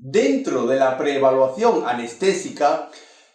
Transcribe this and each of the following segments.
Dentro de la preevaluación anestésica,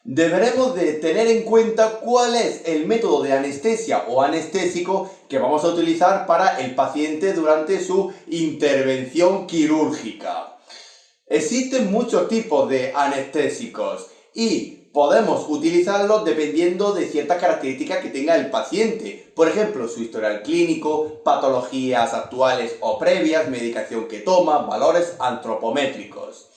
deberemos de tener en cuenta cuál es el método de anestesia o anestésico que vamos a utilizar para el paciente durante su intervención quirúrgica. Existen muchos tipos de anestésicos y podemos utilizarlos dependiendo de ciertas características que tenga el paciente. Por ejemplo, su historial clínico, patologías actuales o previas, medicación que toma, valores antropométricos.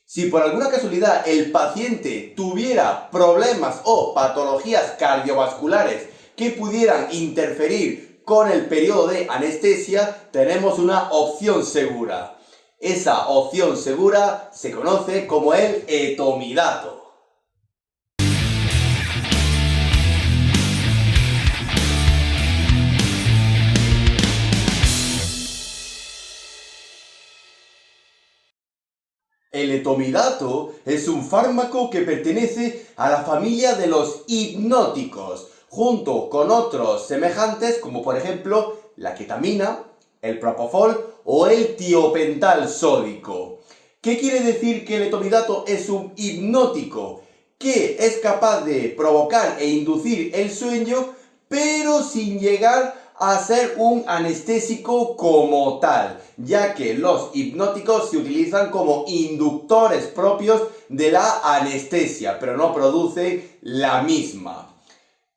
Si por alguna casualidad el paciente tuviera problemas o patologías cardiovasculares que pudieran interferir con el periodo de anestesia, tenemos una opción segura. Esa opción segura se conoce como el etomidato. El etomidato es un fármaco que pertenece a la familia de los hipnóticos, junto con otros semejantes como por ejemplo la ketamina, el propofol o el tiopental sódico. ¿Qué quiere decir que el etomidato es un hipnótico? Que es capaz de provocar e inducir el sueño, pero sin llegar a ser un anestésico como tal, ya que los hipnóticos se utilizan como inductores propios de la anestesia, pero no producen la misma.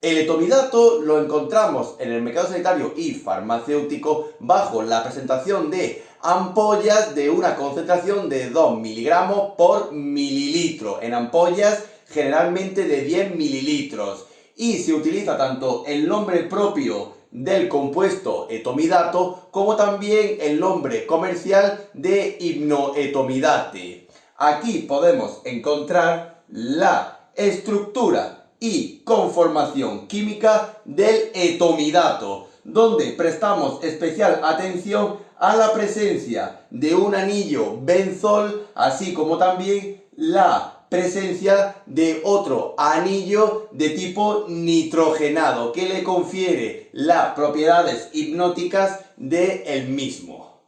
El etomidato lo encontramos en el mercado sanitario y farmacéutico bajo la presentación de ampollas de una concentración de 2 miligramos por mililitro, en ampollas generalmente de 10 mililitros, y se utiliza tanto el nombre propio del compuesto etomidato como también el nombre comercial de hipnoetomidate. Aquí podemos encontrar la estructura y conformación química del etomidato, donde prestamos especial atención a la presencia de un anillo benzol, así como también la presencia de otro anillo de tipo nitrogenado que le confiere las propiedades hipnóticas del mismo.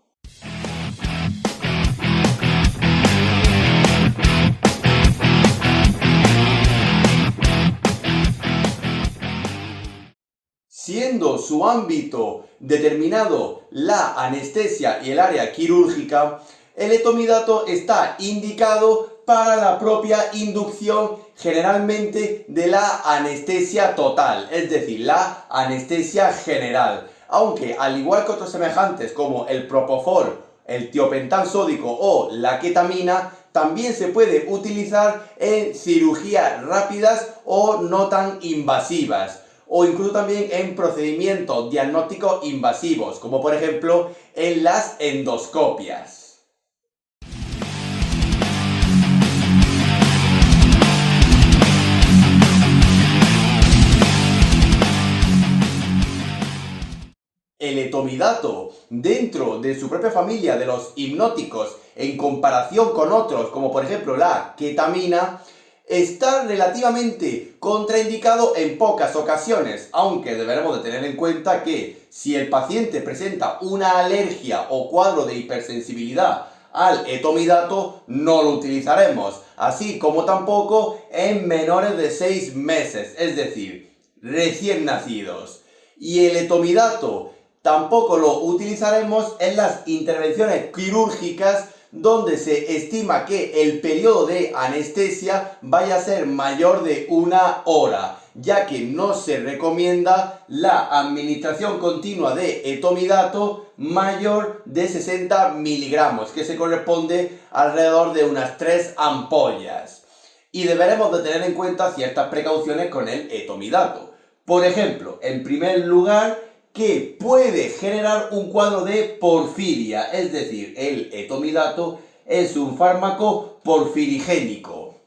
Siendo su ámbito determinado la anestesia y el área quirúrgica, el etomidato está indicado para la propia inducción generalmente de la anestesia total, es decir, la anestesia general. Aunque al igual que otros semejantes como el propofol, el tiopental sódico o la ketamina, también se puede utilizar en cirugías rápidas o no tan invasivas, o incluso también en procedimientos diagnósticos invasivos, como por ejemplo en las endoscopias. El etomidato, dentro de su propia familia de los hipnóticos, en comparación con otros, como por ejemplo la ketamina, está relativamente contraindicado en pocas ocasiones, aunque deberemos de tener en cuenta que si el paciente presenta una alergia o cuadro de hipersensibilidad al etomidato, no lo utilizaremos, así como tampoco en menores de 6 meses, es decir, recién nacidos. Y el etomidato tampoco lo utilizaremos en las intervenciones quirúrgicas donde se estima que el periodo de anestesia vaya a ser mayor de 1 hora, ya que no se recomienda la administración continua de etomidato mayor de 60 miligramos, que se corresponde alrededor de unas 3 ampollas. Y deberemos de tener en cuenta ciertas precauciones con el etomidato. Por ejemplo, en primer lugar, que puede generar un cuadro de porfiria, es decir, el etomidato es un fármaco porfirigénico.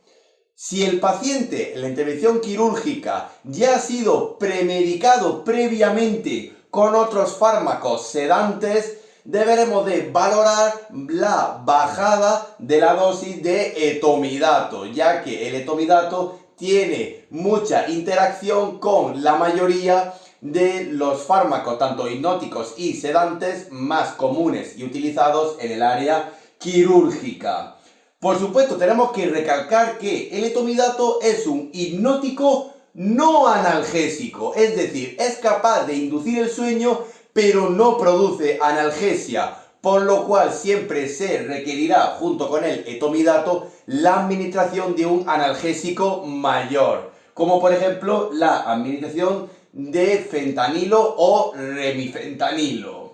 Si el paciente en la intervención quirúrgica ya ha sido premedicado previamente con otros fármacos sedantes, deberemos de valorar la bajada de la dosis de etomidato, ya que el etomidato tiene mucha interacción con la mayoría de los fármacos, tanto hipnóticos y sedantes, más comunes y utilizados en el área quirúrgica. Por supuesto, tenemos que recalcar que el etomidato es un hipnótico no analgésico, es decir, es capaz de inducir el sueño, pero no produce analgesia, por lo cual siempre se requerirá, junto con el etomidato, la administración de un analgésico mayor, como por ejemplo la administración de fentanilo o remifentanilo.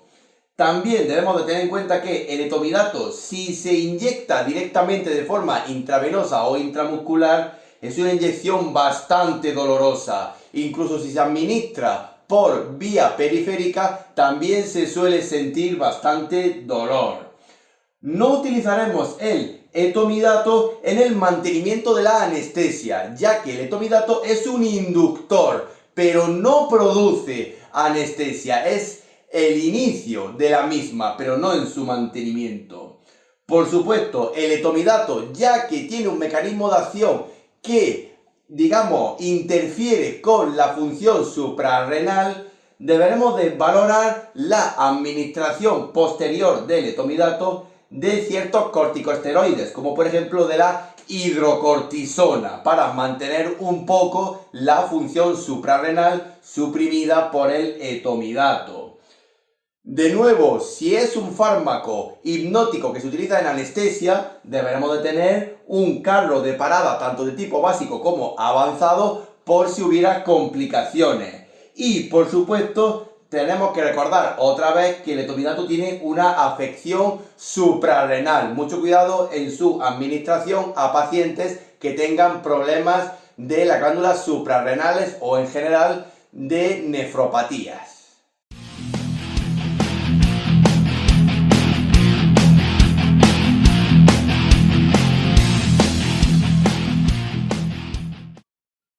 También debemos de tener en cuenta que el etomidato, si se inyecta directamente de forma intravenosa o intramuscular, es una inyección bastante dolorosa. Incluso si se administra por vía periférica, también se suele sentir bastante dolor. No utilizaremos el etomidato en el mantenimiento de la anestesia, ya que el etomidato es un inductor, pero no produce anestesia, es el inicio de la misma, pero no en su mantenimiento. Por supuesto, el etomidato, ya que tiene un mecanismo de acción que, digamos, interfiere con la función suprarrenal, deberemos de valorar la administración posterior del etomidato de ciertos corticosteroides, como por ejemplo de la hidrocortisona, para mantener un poco la función suprarrenal suprimida por el etomidato. De nuevo, si es un fármaco hipnótico que se utiliza en anestesia, deberemos de tener un carro de parada tanto de tipo básico como avanzado por si hubiera complicaciones. Y por supuesto, tenemos que recordar otra vez que el etomidato tiene una afección suprarrenal. Mucho cuidado en su administración a pacientes que tengan problemas de las glándulas suprarrenales o en general de nefropatías.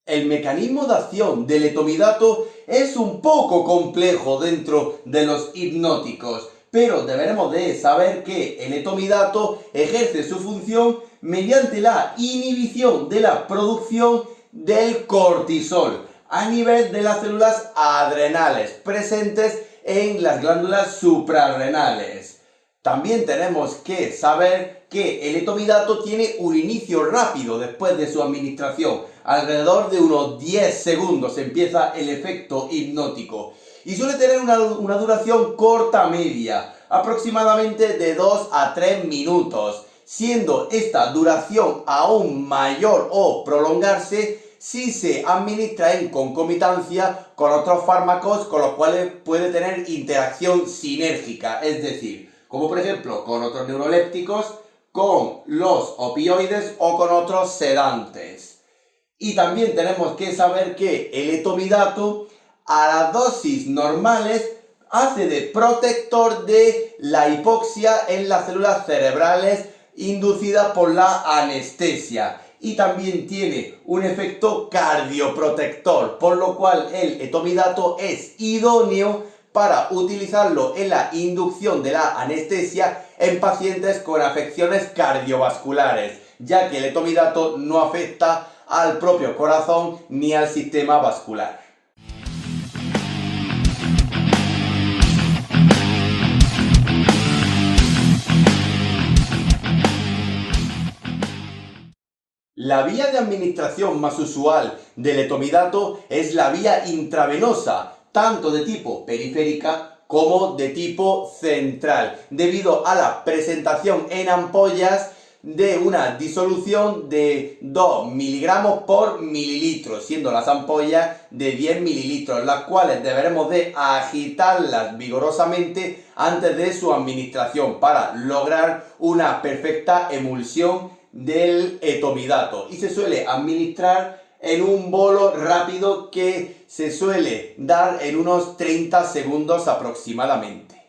El mecanismo de acción del etomidato es un poco complejo dentro de los hipnóticos, pero deberemos de saber que el etomidato ejerce su función mediante la inhibición de la producción del cortisol a nivel de las células adrenales presentes en las glándulas suprarrenales. También tenemos que saber que el etomidato tiene un inicio rápido después de su administración. Alrededor de unos 10 segundos empieza el efecto hipnótico. Y suele tener una duración corta-media, aproximadamente de 2 a 3 minutos, siendo esta duración aún mayor o prolongarse si se administra en concomitancia con otros fármacos con los cuales puede tener interacción sinérgica, es decir, como por ejemplo con otros neurolépticos, con los opioides o con otros sedantes. Y también tenemos que saber que el etomidato a las dosis normales hace de protector de la hipoxia en las células cerebrales inducida por la anestesia. Y también tiene un efecto cardioprotector, por lo cual el etomidato es idóneo para utilizarlo en la inducción de la anestesia en pacientes con afecciones cardiovasculares, ya que el etomidato no afecta al propio corazón ni al sistema vascular. La vía de administración más usual del etomidato es la vía intravenosa, tanto de tipo periférica como de tipo central, debido a la presentación en ampollas de una disolución de 2 miligramos por mililitro, siendo las ampollas de 10 mililitros, las cuales deberemos de agitarlas vigorosamente antes de su administración para lograr una perfecta emulsión del etomidato, y se suele administrar en un bolo rápido que se suele dar en unos 30 segundos aproximadamente.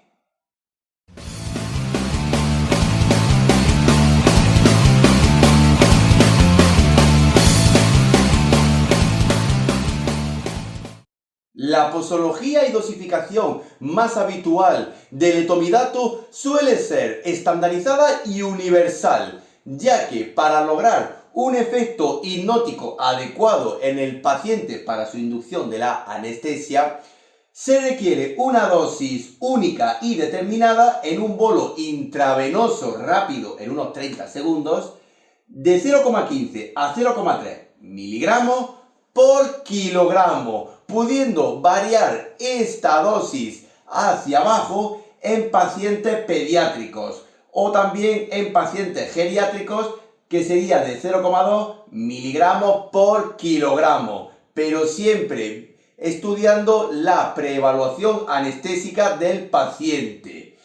La posología y dosificación más habitual del etomidato suele ser estandarizada y universal, ya que para lograr un efecto hipnótico adecuado en el paciente para su inducción de la anestesia, se requiere una dosis única y determinada en un bolo intravenoso rápido en unos 30 segundos de 0,15 a 0,3 miligramos por kilogramo, pudiendo variar esta dosis hacia abajo en pacientes pediátricos o también en pacientes geriátricos, que sería de 0,2 miligramos por kilogramo, pero siempre estudiando la preevaluación anestésica del paciente.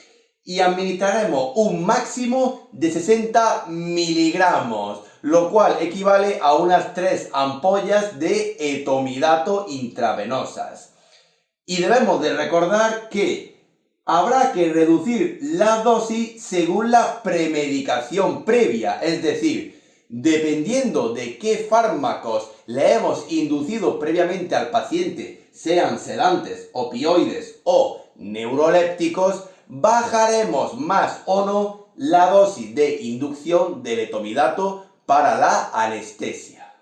Y administraremos un máximo de 60 miligramos, lo cual equivale a unas 3 ampollas de etomidato intravenosas. Y debemos de recordar que habrá que reducir la dosis según la premedicación previa, es decir, dependiendo de qué fármacos le hemos inducido previamente al paciente, sean sedantes, opioides o neurolépticos, bajaremos más o no la dosis de inducción del etomidato para la anestesia.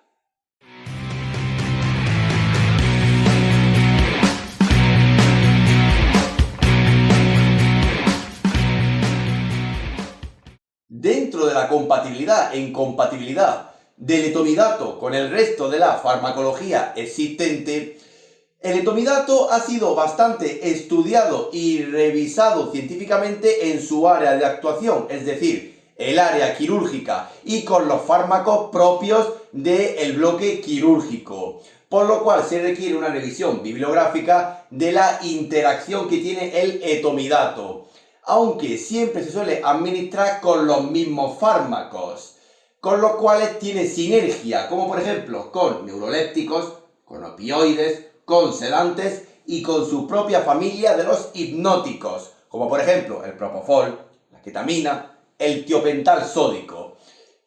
Dentro de la compatibilidad e incompatibilidad del etomidato con el resto de la farmacología existente, el etomidato ha sido bastante estudiado y revisado científicamente en su área de actuación, es decir, el área quirúrgica, y con los fármacos propios del bloque quirúrgico, por lo cual se requiere una revisión bibliográfica de la interacción que tiene el etomidato, aunque siempre se suele administrar con los mismos fármacos, con los cuales tiene sinergia, como por ejemplo con neurolépticos, con opioides, con sedantes y con su propia familia de los hipnóticos, como por ejemplo el propofol, la ketamina, el tiopental sódico.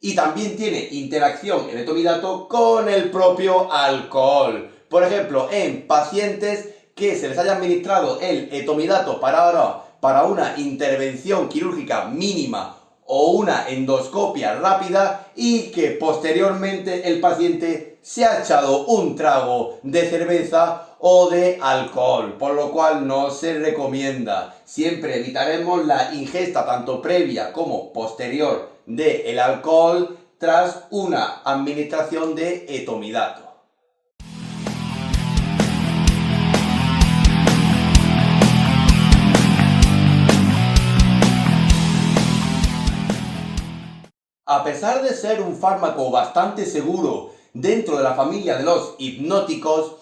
Y también tiene interacción el etomidato con el propio alcohol. Por ejemplo, en pacientes que se les haya administrado el etomidato para una intervención quirúrgica mínima o una endoscopia rápida y que posteriormente el paciente se ha echado un trago de cerveza o de alcohol, por lo cual no se recomienda. Siempre evitaremos la ingesta tanto previa como posterior del alcohol tras una administración de etomidato. A pesar de ser un fármaco bastante seguro dentro de la familia de los hipnóticos,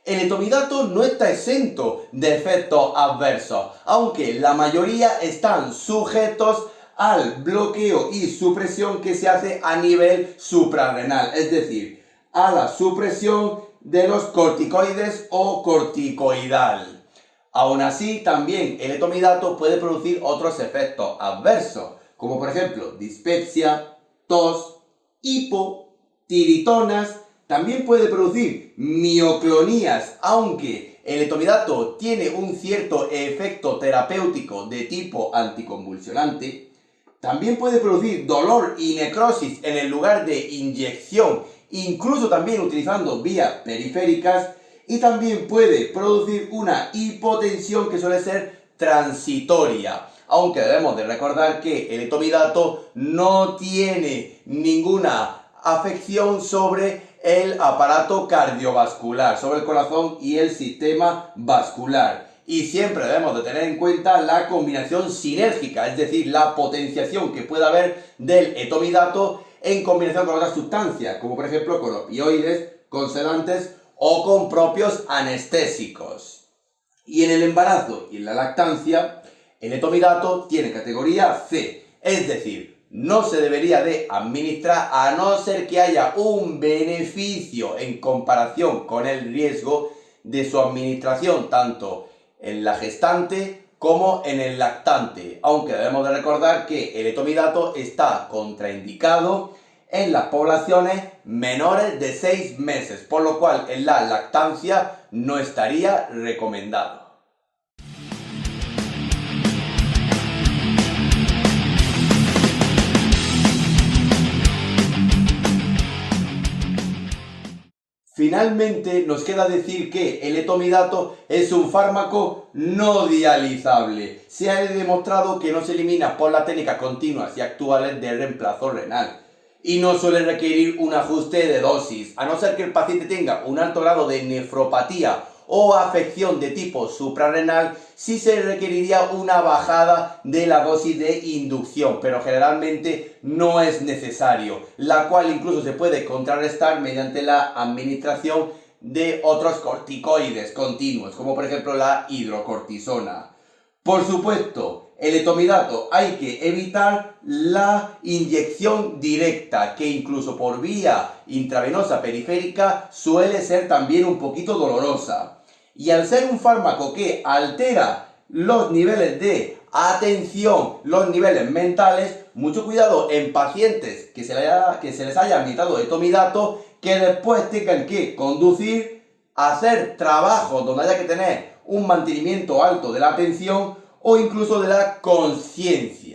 el etomidato no está exento de efectos adversos, aunque la mayoría están sujetos al bloqueo y supresión que se hace a nivel suprarrenal, es decir, a la supresión de los corticoides o corticoidal. Aún así, también el etomidato puede producir otros efectos adversos, como por ejemplo dispepsia, tos, hipo, tiritonas. También puede producir mioclonías, aunque el etomidato tiene un cierto efecto terapéutico de tipo anticonvulsionante. También puede producir dolor y necrosis en el lugar de inyección, incluso también utilizando vías periféricas. Y también puede producir una hipotensión que suele ser transitoria, aunque debemos de recordar que el etomidato no tiene ninguna afección sobre el aparato cardiovascular, sobre el corazón y el sistema vascular. Y siempre debemos de tener en cuenta la combinación sinérgica, es decir, la potenciación que puede haber del etomidato en combinación con otras sustancias, como por ejemplo con opioides, con sedantes o con propios anestésicos. Y en el embarazo y en la lactancia, el etomidato tiene categoría C, es decir, no se debería de administrar a no ser que haya un beneficio en comparación con el riesgo de su administración tanto en la gestante como en el lactante, aunque debemos de recordar que el etomidato está contraindicado en las poblaciones menores de 6 meses, por lo cual en la lactancia no estaría recomendado. Finalmente, nos queda decir que el etomidato es un fármaco no dializable. Se ha demostrado que no se elimina por las técnicas continuas y actuales de reemplazo renal. y no suele requerir un ajuste de dosis, a no ser que el paciente tenga un alto grado de nefropatía o afección de tipo suprarrenal, sí se requeriría una bajada de la dosis de inducción, pero generalmente no es necesario, la cual incluso se puede contrarrestar mediante la administración de otros corticoides continuos, como por ejemplo la hidrocortisona. Por supuesto, el etomidato hay que evitar la inyección directa, que incluso por vía intravenosa periférica suele ser también un poquito dolorosa. Y al ser un fármaco que altera los niveles de atención, los niveles mentales, mucho cuidado en pacientes que se les haya administrado etomidato, que después tengan que conducir, hacer trabajos donde haya que tener un mantenimiento alto de la atención o incluso de la conciencia.